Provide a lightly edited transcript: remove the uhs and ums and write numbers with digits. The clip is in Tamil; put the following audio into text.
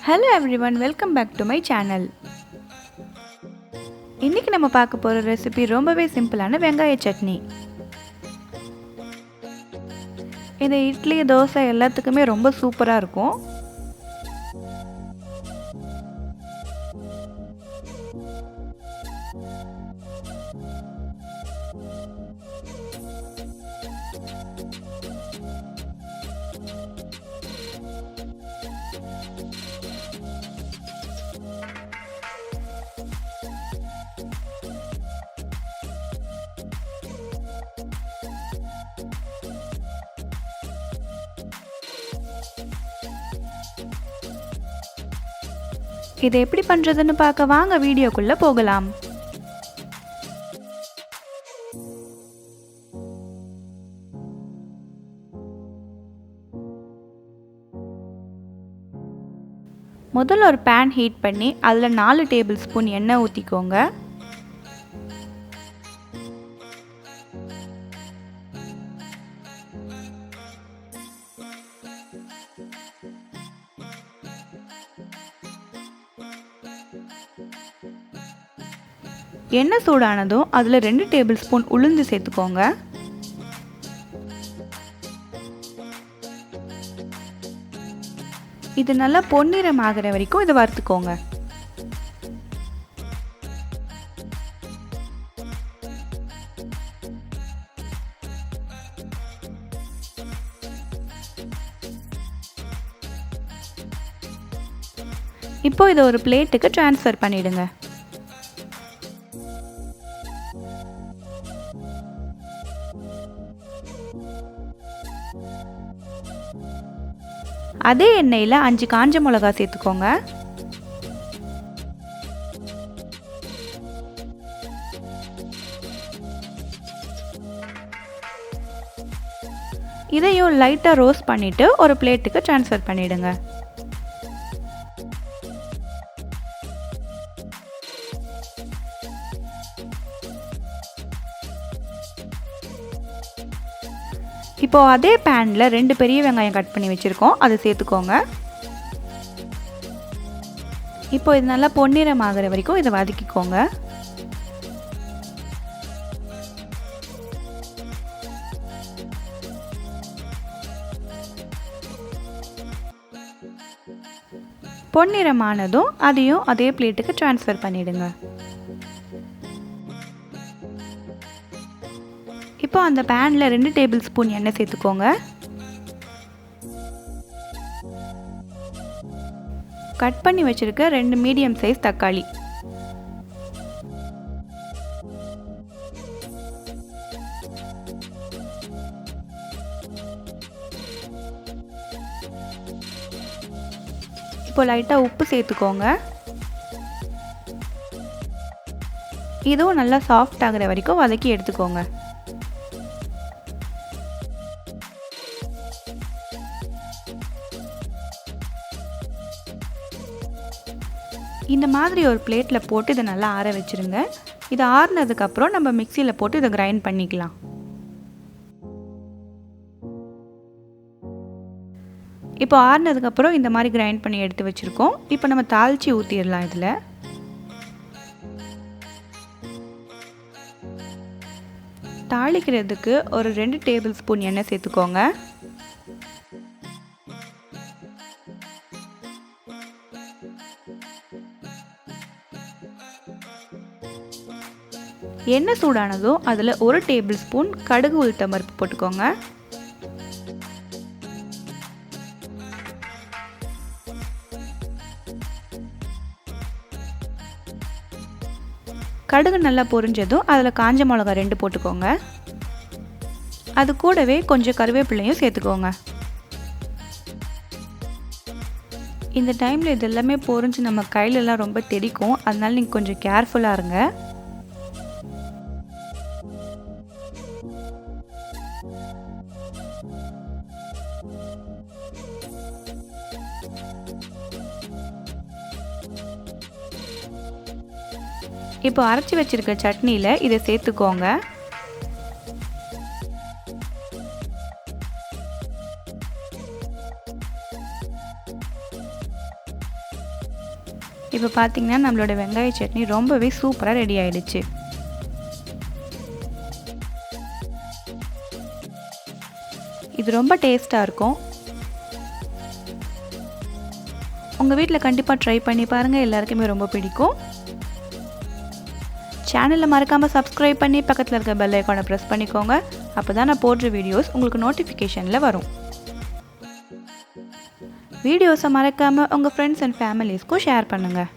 Hello everyone, welcome back to my channel. இன்னைக்கு நம்ம பார்க்க போற ரெசிபி ரொம்பவே சிம்பிளான வெங்காய சட்னி. இது இட்லி, தோசை எல்லாத்துக்குமே ரொம்ப சூப்பரா இருக்கும். இதை எப்படி பண்றதுன்னு பார்க்க வாங்க வீடியோக்குள்ள போகலாம். முதல்ல ஒரு பேன் ஹீட் பண்ணி அதில் 4 டேபிள் ஸ்பூன் எண்ணெய் ஊற்றிக்கோங்க. எண்ணெய் சூடானதும் அதில் 2 டேபிள் ஸ்பூன் உளுந்து சேர்த்துக்கோங்க. இது நல்லா பொன்னிறம் ஆகிற வரைக்கும் இதை வறுத்துக்கோங்க. இப்போ இதை ஒரு பிளேட்டுக்கு ட்ரான்ஸ்ஃபர் பண்ணிடுங்க. அதே எண்ணெயில் 5 காஞ்ச மிளகாய் சேர்த்துக்கோங்க. இதையும் லைட்டாக ரோஸ்ட் பண்ணிட்டு ஒரு பிளேட்டுக்கு ட்ரான்ஸ்ஃபர் பண்ணிடுங்க. இப்போ அதே பேனில் 2 பெரிய வெங்காயம் கட் பண்ணி வச்சுருக்கோம், அதை சேர்த்துக்கோங்க. இப்போ இது நல்லா பொன்னிறம் ஆகிற வரைக்கும் இதை வதக்கிக்கோங்க. பொன்னிறமானதும் அதையும் அதே பிளேட்டுக்கு ட்ரான்ஸ்ஃபர் பண்ணிடுங்க. இப்போ அந்த பேனில் 2 டேபிள் ஸ்பூன் எண்ணெய் சேர்த்துக்கோங்க. கட் பண்ணி வச்சிருக்க 2 மீடியம் சைஸ் தக்காளி, இப்போ லைட்டாக உப்பு சேர்த்துக்கோங்க. இதுவும் நல்லா சாஃப்ட் ஆகிற வரைக்கும் வதக்கி எடுத்துக்கோங்க. இந்த மாதிரி ஒரு பிளேட்டில் போட்டு இதை நல்லா ஆற வச்சுருங்க. இது ஆறுனதுக்கப்புறம் நம்ம மிக்சியில் போட்டு இதை கிரைண்ட் பண்ணிக்கலாம். இப்போ ஆறுனதுக்கப்புறம் இந்த மாதிரி கிரைண்ட் பண்ணி எடுத்து வச்சுருக்கோம். இப்போ நம்ம தாளித்து ஊற்றிடலாம். இதில் தாளிக்கிறதுக்கு ஒரு 2 டேபிள் ஸ்பூன் எண்ணெய் சேர்த்துக்கோங்க. எண்ணெய் சூடானதும் அதில் 1 டேபிள் ஸ்பூன் கடுகு உளுத்தம் பருப்பு போட்டுக்கோங்க. கடுகு நல்லா பொரிஞ்சதும் அதில் காஞ்ச மிளகாய் 2 போட்டுக்கோங்க. அது கூடவே கொஞ்சம் கருவேப்பிலையும் சேர்த்துக்கோங்க. இந்த டைமில் இது எல்லாமே பொரிஞ்சு நம்ம கையிலலாம் ரொம்ப தெறிக்கும், அதனால நீங்கள் கொஞ்சம் கேர்ஃபுல்லாக இருங்க. இப்போ அரைச்சி வச்சிருக்க சட்னியில் இதை சேர்த்துக்கோங்க. இப்போ பார்த்தீங்கன்னா நம்மளோட வெங்காய சட்னி ரொம்பவே சூப்பராக ரெடி ஆயிடுச்சு. இது ரொம்ப டேஸ்ட்டாக இருக்கும். உங்கள் வீட்டில் கண்டிப்பாக ட்ரை பண்ணி பாருங்கள், எல்லாருக்குமே ரொம்ப பிடிக்கும். சேனலை மறக்காமல் சப்ஸ்கிரைப் பண்ணி பக்கத்தில் இருக்க பெல் ஐக்கானை ப்ரெஸ் பண்ணிக்கோங்க. அப்போ தான் நான் போடுற வீடியோஸ் உங்களுக்கு நோட்டிஃபிகேஷனில் வரும். வீடியோஸை மறக்காமல் உங்கள் ஃப்ரெண்ட்ஸ் அண்ட் ஃபேமிலிஸ்க்கும் ஷேர் பண்ணுங்கள்.